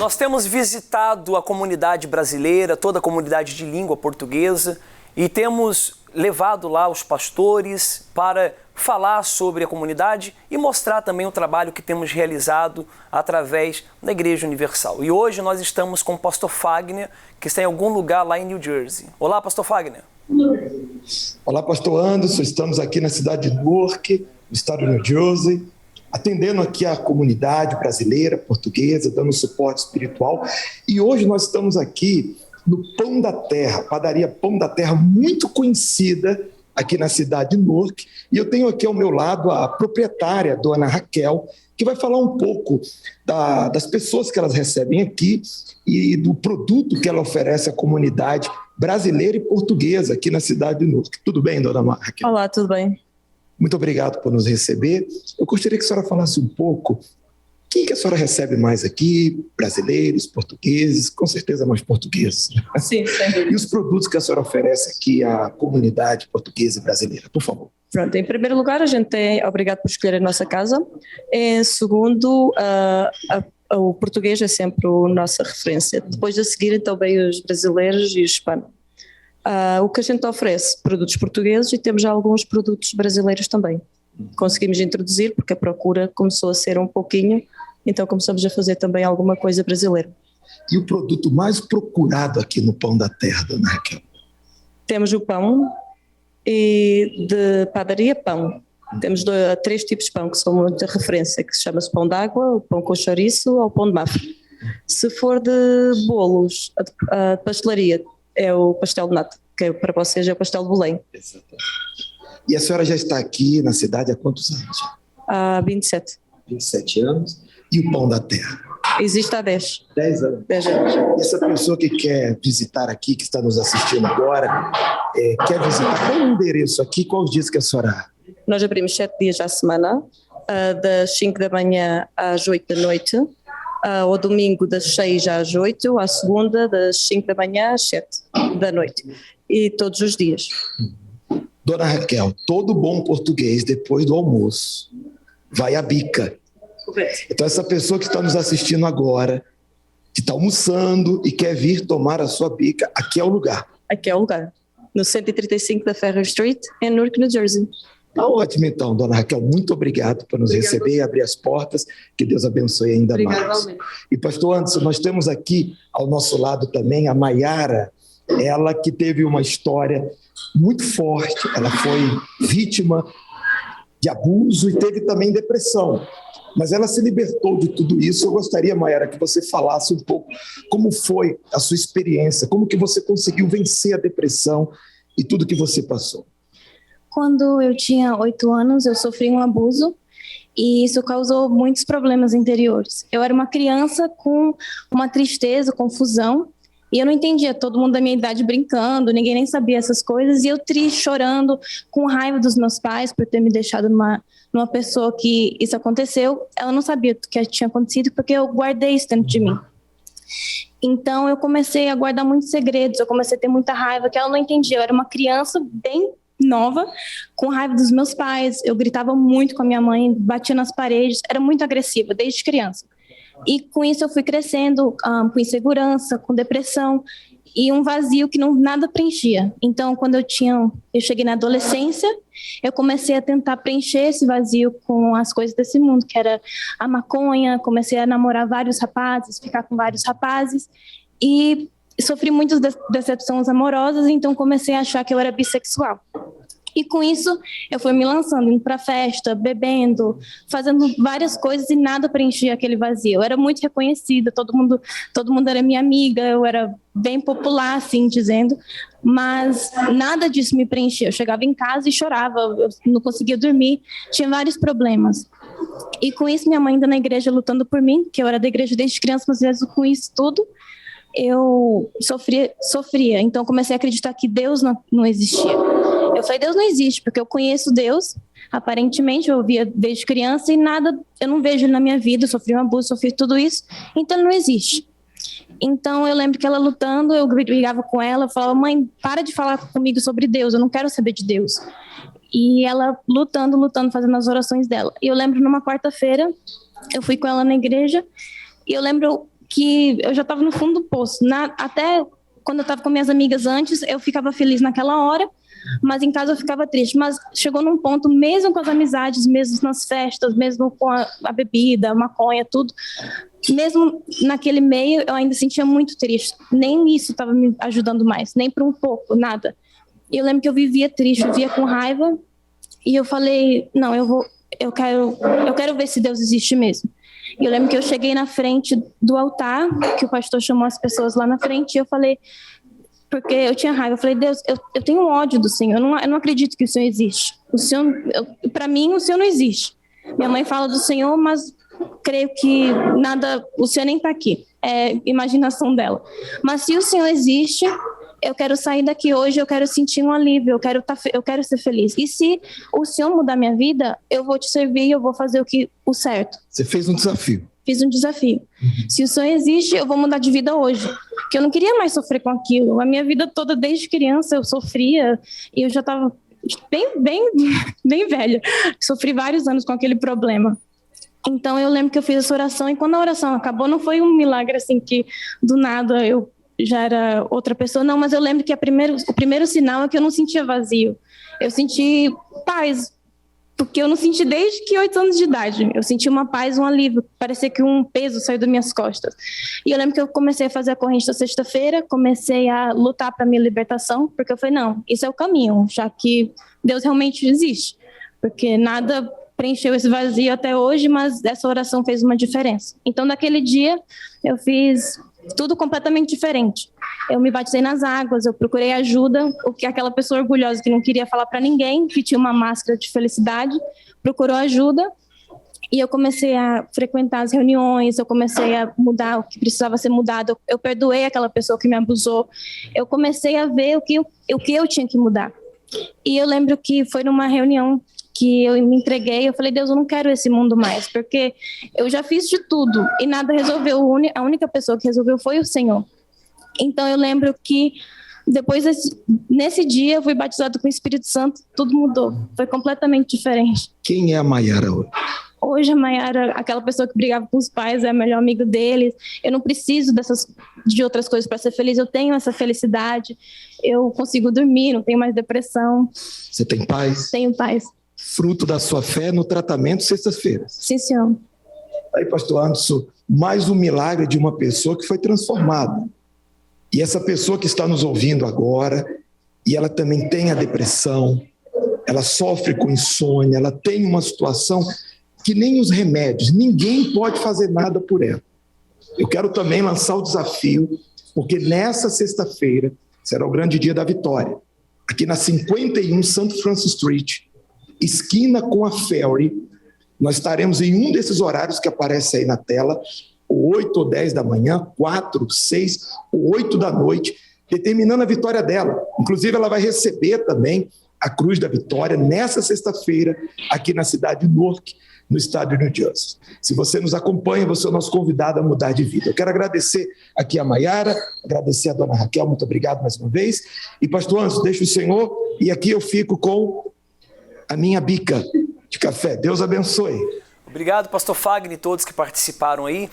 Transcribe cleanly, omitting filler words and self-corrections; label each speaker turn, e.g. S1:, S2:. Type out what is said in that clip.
S1: Nós temos visitado a comunidade brasileira, toda a comunidade de língua portuguesa, e temos levado lá os pastores para falar sobre a comunidade e mostrar também o trabalho que temos realizado através da Igreja Universal. E hoje nós estamos com o pastor Fagner, que está em algum lugar lá em New Jersey. Olá, pastor Fagner.
S2: Olá, pastor Anderson. Estamos aqui na cidade de Newark, no estado de New Jersey, atendendo aqui a comunidade brasileira, portuguesa, dando suporte espiritual. E hoje nós estamos aqui no Pão da Terra, padaria Pão da Terra, muito conhecida aqui na cidade de Newark. E eu tenho aqui ao meu lado a proprietária, dona Raquel, que vai falar um pouco das pessoas que elas recebem aqui e do produto que ela oferece à comunidade brasileira e portuguesa aqui na cidade de Newark. Tudo bem, dona Raquel?
S3: Olá, tudo bem.
S2: Muito obrigado por nos receber. Eu gostaria que a senhora falasse um pouco quem que a senhora recebe mais aqui, brasileiros, portugueses, com certeza mais portugueses.
S3: Sim, sem dúvida.
S2: E os produtos que a senhora oferece aqui à comunidade portuguesa e brasileira, por favor.
S3: Pronto, em primeiro lugar, a gente é obrigado por escolher a nossa casa. Em segundo, o português é sempre a nossa referência. Depois a seguir, então, vem os brasileiros e os hispanos. O que a gente oferece, produtos portugueses, e temos já alguns produtos brasileiros também. Conseguimos introduzir porque a procura começou a ser um pouquinho, então começamos a fazer também alguma coisa brasileira.
S2: E o produto mais procurado aqui no Pão da Terra, dona Raquel?
S3: Temos o pão e de padaria pão. Temos três tipos de pão que são de referência, que se chama-se pão d'água, o pão com chouriço ou o pão de mafra. Se for de bolos, a pastelaria é o pastel de nata, que para vocês é o pastel de Belém.
S2: Exatamente. E a senhora já está aqui na cidade há quantos anos?
S3: Há 27.
S2: 27 anos. E o Pão da Terra?
S3: Existe há 10.
S2: 10 anos.
S3: 10 anos.
S2: E essa pessoa que quer visitar aqui, que está nos assistindo agora, quer visitar, qual é o endereço aqui? Quais os dias que a senhora...
S3: Nós abrimos 7 dias à semana, das 5 da manhã às 8 da noite, ao domingo das 6 às 8, à segunda das 5 da manhã às 7 da noite. E todos os dias.
S2: Dona Raquel, todo bom português, depois do almoço, vai à bica.
S3: Correto.
S2: Então, essa pessoa que está nos assistindo agora, que está almoçando e quer vir tomar a sua bica, aqui é o lugar.
S3: Aqui é o lugar, no 135 da Ferrer Street, em Newark, New Jersey.
S2: Tá ótimo, então, dona Raquel, muito obrigado por nos receber e abrir as portas, que Deus abençoe ainda mais. E pastor Anderson, nós temos aqui ao nosso lado também a Maiara, ela que teve uma história muito forte, ela foi vítima de abuso e teve também depressão, mas ela se libertou de tudo isso. Eu gostaria, Maiara, que você falasse um pouco como foi a sua experiência, como que você conseguiu vencer a depressão e tudo que você passou.
S4: Quando eu tinha 8 anos, eu sofri um abuso e isso causou muitos problemas interiores. Eu era uma criança com uma tristeza, confusão, e eu não entendia, todo mundo da minha idade brincando, ninguém nem sabia essas coisas, e eu triste, chorando, com raiva dos meus pais por ter me deixado numa pessoa que isso aconteceu. Ela não sabia o que tinha acontecido, porque eu guardei isso dentro de mim. Então eu comecei a guardar muitos segredos, eu comecei a ter muita raiva, que ela não entendia. Eu era uma criança bem nova, com raiva dos meus pais, eu gritava muito com a minha mãe, batia nas paredes, era muito agressiva, desde criança. E com isso eu fui crescendo com insegurança, com depressão e um vazio que nada preenchia. Então, quando eu cheguei na adolescência, eu comecei a tentar preencher esse vazio com as coisas desse mundo, que era a maconha, comecei a namorar vários rapazes, ficar com vários rapazes e sofri muitas decepções amorosas, então comecei a achar que eu era bissexual. E com isso, eu fui me lançando, indo para festa, bebendo, fazendo várias coisas e nada preenchia aquele vazio. Eu era muito reconhecida, todo mundo era minha amiga, eu era bem popular, assim, dizendo, mas nada disso me preenchia. Eu chegava em casa e chorava, eu não conseguia dormir, tinha vários problemas. E com isso, minha mãe ainda na igreja lutando por mim, que eu era da igreja desde criança, mas às vezes com isso tudo, eu sofria. Então, comecei a acreditar que Deus não existia. Eu falei, Deus não existe, porque eu conheço Deus, aparentemente, eu via desde criança e nada, eu não vejo ele na minha vida, eu sofri um abuso, sofri tudo isso, então ele não existe. Então eu lembro que ela lutando, eu brigava com ela, eu falava, mãe, para de falar comigo sobre Deus, eu não quero saber de Deus. E ela lutando, fazendo as orações dela. E eu lembro numa quarta-feira, eu fui com ela na igreja, e eu lembro que eu já estava no fundo do poço. Até quando eu estava com minhas amigas antes, eu ficava feliz naquela hora, mas em casa eu ficava triste. Mas chegou num ponto, mesmo com as amizades, mesmo nas festas, mesmo com a bebida, a maconha, tudo, mesmo naquele meio, eu ainda sentia muito triste. Nem isso estava me ajudando mais, nem por um pouco, nada. E eu lembro que eu vivia triste, eu vivia com raiva, e eu falei, não, eu quero ver se Deus existe mesmo. E eu lembro que eu cheguei na frente do altar, que o pastor chamou as pessoas lá na frente, e eu falei, porque eu tinha raiva, eu falei, Deus, eu tenho ódio do Senhor, eu não acredito que o Senhor existe. Para mim, o Senhor não existe. Minha mãe fala do Senhor, mas creio que nada, o Senhor nem está aqui, é imaginação dela. Mas se o Senhor existe, eu quero sair daqui hoje, eu quero sentir um alívio, eu quero ser feliz. E se o Senhor mudar minha vida, eu vou te servir, eu vou fazer o certo.
S2: Você fez um desafio.
S4: Fiz um desafio. Se o Senhor existe, eu vou mudar de vida hoje. Porque eu não queria mais sofrer com aquilo. A minha vida toda, desde criança, eu sofria e eu já estava bem velha. Sofri vários anos com aquele problema. Então eu lembro que eu fiz essa oração e quando a oração acabou, não foi um milagre assim que do nada eu já era outra pessoa, não, mas eu lembro que o primeiro sinal é que eu não sentia vazio. Eu senti paz, porque eu não senti desde que 8 anos de idade. Eu senti uma paz, um alívio, parecia que um peso saiu das minhas costas. E eu lembro que eu comecei a fazer a corrente da sexta-feira, comecei a lutar para a minha libertação, porque eu falei, não, isso é o caminho, já que Deus realmente existe. Porque nada preencheu esse vazio até hoje, mas essa oração fez uma diferença. Então, naquele dia, eu fiz tudo completamente diferente. Eu me batizei nas águas, eu procurei ajuda, o que aquela pessoa orgulhosa que não queria falar para ninguém, que tinha uma máscara de felicidade, procurou ajuda e eu comecei a frequentar as reuniões, eu comecei a mudar o que precisava ser mudado, eu perdoei aquela pessoa que me abusou, eu comecei a ver o que eu tinha que mudar. E eu lembro que foi numa reunião que eu me entreguei, eu falei, Deus, eu não quero esse mundo mais, porque eu já fiz de tudo e nada resolveu, a única pessoa que resolveu foi o Senhor. Então eu lembro que depois nesse dia eu fui batizado com o Espírito Santo, tudo mudou, foi completamente diferente.
S2: Quem é a Mayara hoje?
S4: Hoje a Mayara, aquela pessoa que brigava com os pais, é o melhor amigo deles, eu não preciso de outras coisas para ser feliz, eu tenho essa felicidade, eu consigo dormir, não tenho mais depressão.
S2: Você tem paz?
S4: Tenho paz.
S2: Fruto da sua fé no tratamento sextas-feiras.
S4: Sim, senhor.
S2: Aí, pastor Anderson, mais um milagre de uma pessoa que foi transformada. E essa pessoa que está nos ouvindo agora, e ela também tem a depressão, ela sofre com insônia, ela tem uma situação que nem os remédios, ninguém pode fazer nada por ela. Eu quero também lançar o desafio, porque nessa sexta-feira será o grande dia da vitória. Aqui na 51 St. Francis Street, esquina com a Ferry, nós estaremos em um desses horários que aparece aí na tela, 8 ou 10 da manhã, 4, 6 ou 8 da noite, determinando a vitória dela. Inclusive, ela vai receber também a Cruz da Vitória nessa sexta-feira, aqui na cidade de Newark, no estado de New Jersey. Se você nos acompanha, você é o nosso convidado a mudar de vida. Eu quero agradecer aqui a Mayara, agradecer a dona Raquel, muito obrigado mais uma vez. E, pastor Anderson, deixa o senhor, e aqui eu fico com a minha bica de café. Deus abençoe.
S1: Obrigado, pastor Fagner e todos que participaram aí.